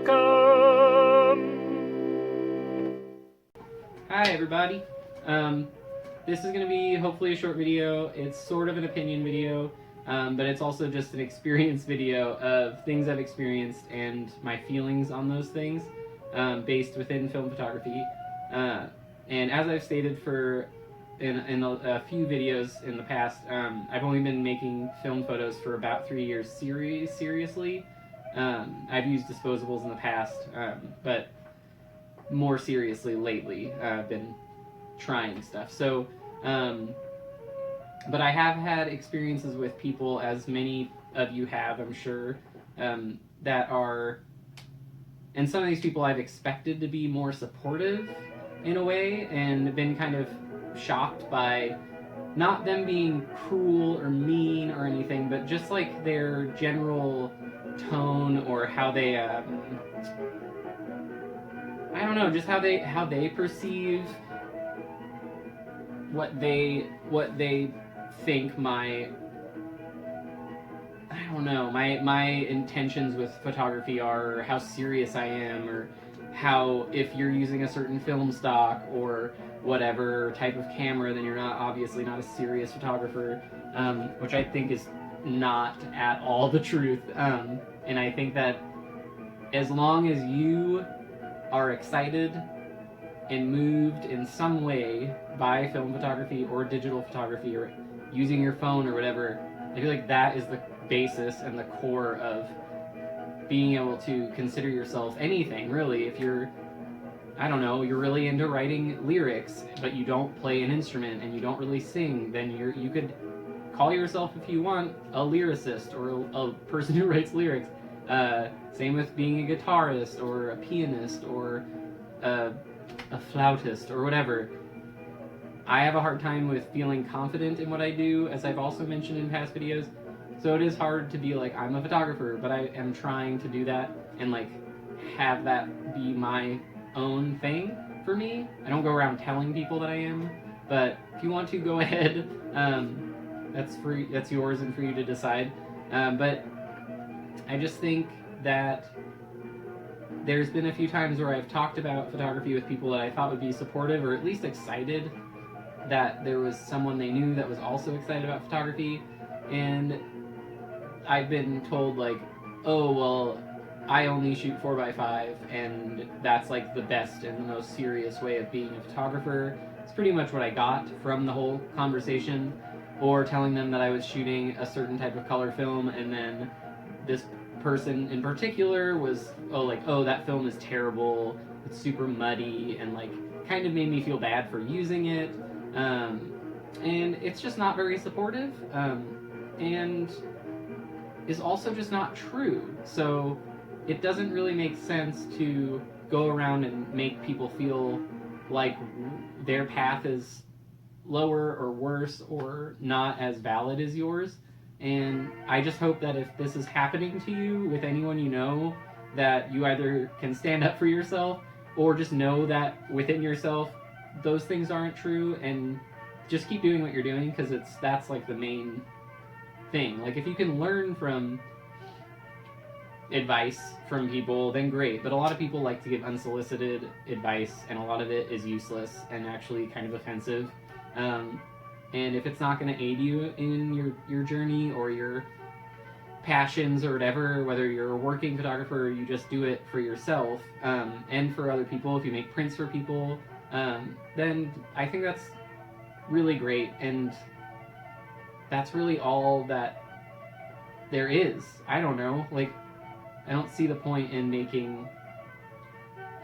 Welcome! Hi everybody. This is going to be hopefully a short video. It's sort of an opinion video, but it's also just an experience video of things I've experienced and my feelings on those things, based within film photography. And as I've stated in a few videos in the past, I've only been making film photos for about 3 years seriously. I've used disposables in the past, but more seriously lately. I've been trying stuff. So, but I have had experiences with people, as many of you have, I'm sure, that are, and some of these people I've expected to be more supportive in a way, and been kind of shocked by not them being cruel or mean or anything, but just like their general tone, or how they, I don't know, just how they perceive what they think my intentions with photography are, or how serious I am, or how, if you're using a certain film stock or whatever type of camera, then you're obviously not a serious photographer, which I think is not at all the truth. And I think that as long as you are excited and moved in some way by film photography or digital photography or using your phone or whatever, I feel like that is the basis and the core of being able to consider yourself anything, really. If you're, I don't know, you're really into writing lyrics, but you don't play an instrument and you don't really sing, then you could call yourself, if you want, a lyricist or a person who writes lyrics. Same with being a guitarist or a pianist or a flautist or whatever. I have a hard time with feeling confident in what I do, as I've also mentioned in past videos. So it is hard to be like, I'm a photographer, but I am trying to do that and like have that be my own thing for me. I don't go around telling people that I am, but if you want to, go ahead. That's free. That's yours and for you to decide. But I just think that there's been a few times where I've talked about photography with people that I thought would be supportive, or at least excited that there was someone they knew that was also excited about photography, and I've been told like, oh, well, I only shoot 4x5, and that's like the best and the most serious way of being a photographer. It's pretty much what I got from the whole conversation, or telling them that I was shooting a certain type of color film, and then this person in particular was, oh, that film is terrible, it's super muddy, and like kind of made me feel bad for using it, and it's just not very supportive, and is also just not true. So it doesn't really make sense to go around and make people feel like their path is lower or worse or not as valid as yours. And I just hope that if this is happening to you with anyone you know, that you either can stand up for yourself, or just know that within yourself those things aren't true, and just keep doing what you're doing, because that's like the main thing. Like, if you can learn from advice from people, then great, but a lot of people like to give unsolicited advice, and a lot of it is useless and actually kind of offensive. And if it's not going to aid you in your journey or your passions or whatever, whether you're a working photographer or you just do it for yourself, and for other people, if you make prints for people, then I think that's really great, and that's really all that there is. I don't know, like, I don't see the point in making,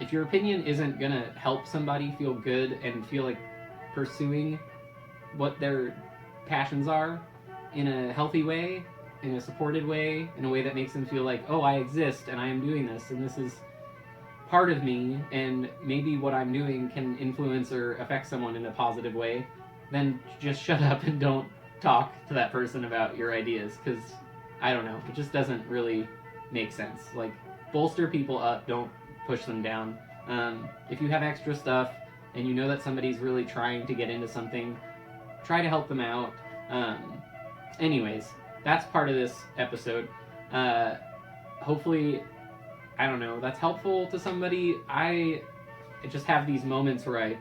if your opinion isn't gonna help somebody feel good and feel like pursuing what their passions are in a healthy way, in a supported way, in a way that makes them feel like, oh, I exist and I am doing this and this is part of me, and maybe what I'm doing can influence or affect someone in a positive way, then just shut up and don't talk to that person about your ideas, because I don't know, it just doesn't really make sense. Like, bolster people up, don't push them down. If you have extra stuff and you know that somebody's really trying to get into something, try to help them out. Anyways, that's part of this episode. Hopefully I don't know, that's helpful to somebody. I just have these moments where I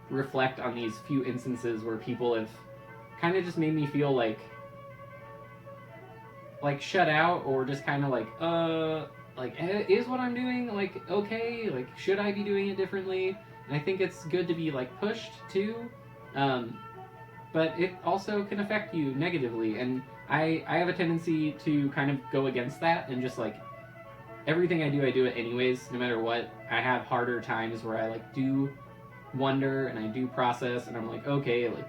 reflect on these few instances where people have kind of just made me feel like shut out, or just kind of like, is what I'm doing like okay? Like, should I be doing it differently? And I think it's good to be like pushed too, but it also can affect you negatively. And I have a tendency to kind of go against that, and just like everything I do it anyways, no matter what. I have harder times where I like do wonder and I do process, and I'm like, okay, like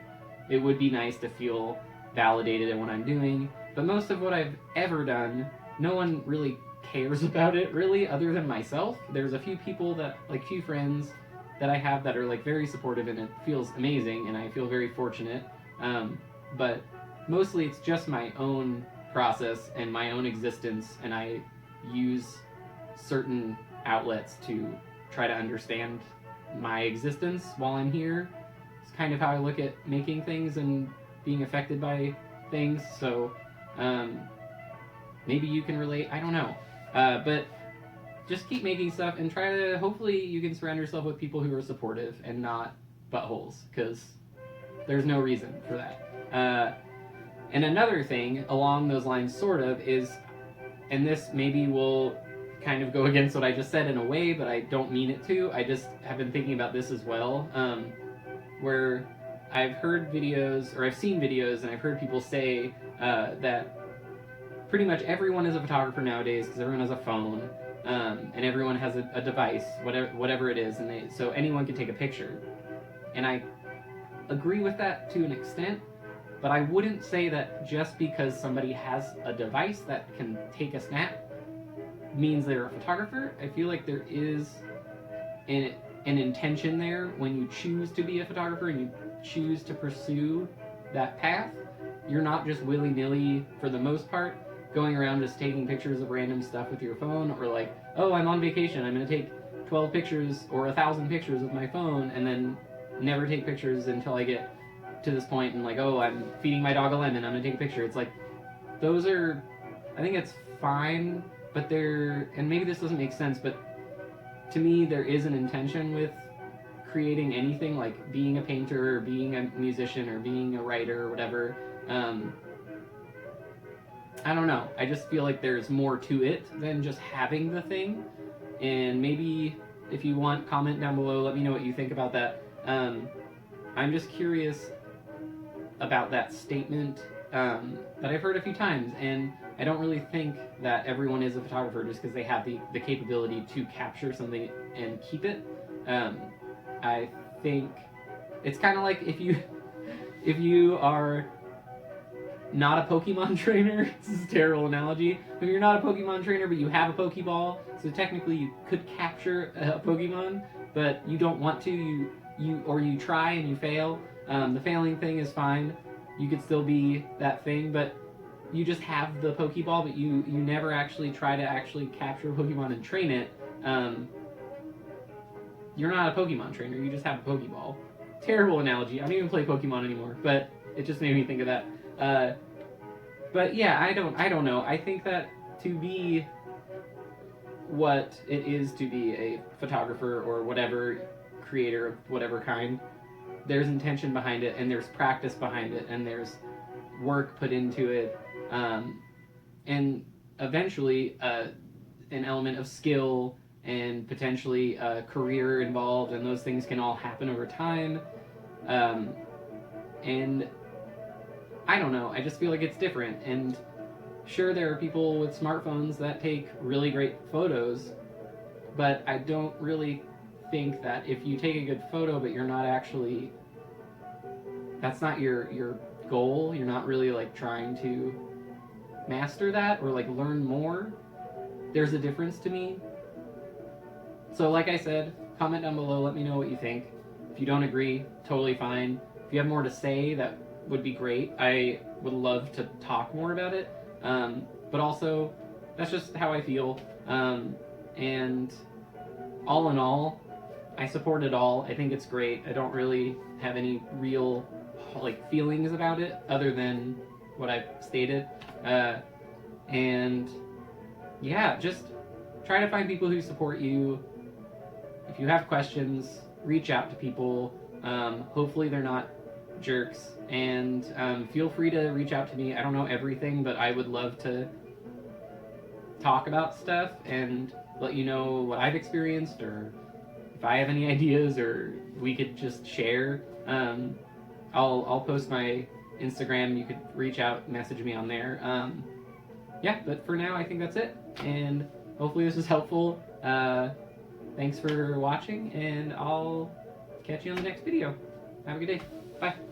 it would be nice to feel validated in what I'm doing. But most of what I've ever done, no one really cares about it, really, other than myself. There's a few people that, like, few friends that I have that are like very supportive, and it feels amazing, and I feel very fortunate. But mostly it's just my own process and my own existence, and I use certain outlets to try to understand my existence while I'm here. It's kind of how I look at making things and being affected by things. So maybe you can relate. I don't know. But just keep making stuff, and try to, hopefully you can surround yourself with people who are supportive and not buttholes, because there's no reason for that. And another thing along those lines, sort of, is, and this maybe will kind of go against what I just said in a way, but I don't mean it to. I just have been thinking about this as well, where I've heard videos, or I've seen videos, and I've heard people say that pretty much everyone is a photographer nowadays, because everyone has a phone, and everyone has a device, whatever it is, and so anyone can take a picture. And I agree with that to an extent, but I wouldn't say that just because somebody has a device that can take a snap means they're a photographer. I feel like there is an intention there when you choose to be a photographer and you choose to pursue that path. You're not just willy-nilly, for the most part, going around just taking pictures of random stuff with your phone, or like, oh, I'm on vacation, I'm going to take 12 pictures or 1,000 pictures with my phone, and then never take pictures until I get to this point, and like, oh, I'm feeding my dog a lemon, I'm going to take a picture. It's like, those are, I think it's fine, but and maybe this doesn't make sense, but to me there is an intention with creating anything, like being a painter or being a musician or being a writer or whatever. I don't know, I just feel like there's more to it than just having the thing. And maybe if you want, comment down below, let me know what you think about that. I'm just curious about that statement that I've heard a few times, and I don't really think that everyone is a photographer just because they have the capability to capture something and keep it. I think it's kind of like if you are not a Pokemon trainer. This is a terrible analogy. If you're not a Pokemon trainer, but you have a Pokeball, so technically you could capture a Pokemon, but you don't want to. You try and you fail. The failing thing is fine. You could still be that thing, but you just have the Pokeball, but you never actually try to actually capture a Pokemon and train it. You're not a Pokemon trainer. You just have a Pokeball. Terrible analogy. I don't even play Pokemon anymore, but it just made me think of that. But yeah, I don't know. I think that to be what it is to be a photographer or whatever, creator of whatever kind, there's intention behind it, and there's practice behind it, and there's work put into it, and eventually an element of skill and potentially a career involved, and those things can all happen over time. And I don't know, I just feel like it's different. And sure, there are people with smartphones that take really great photos, but I don't really think that if you take a good photo but you're not actually, that's not your goal, you're not really like trying to master that or like learn more, there's a difference to me. So like I said, comment down below, let me know what you think. If you don't agree, totally fine. If you have more to say, that would be great. I would love to talk more about it. But also, that's just how I feel. And all in all, I support it all. I think it's great. I don't really have any real like feelings about it other than what I've stated. And yeah, just try try to find people who support you. If you have questions, reach out to people. Hopefully they're not jerks, and feel free to reach out to me. I don't know everything, but I would love to talk about stuff and let you know what I've experienced, or if I have any ideas, or we could just share. I'll post my Instagram. You could reach out, message me on there. Yeah, but for now, I think that's it. And hopefully this was helpful. Thanks for watching, and I'll catch you on the next video. Have a good day. Bye.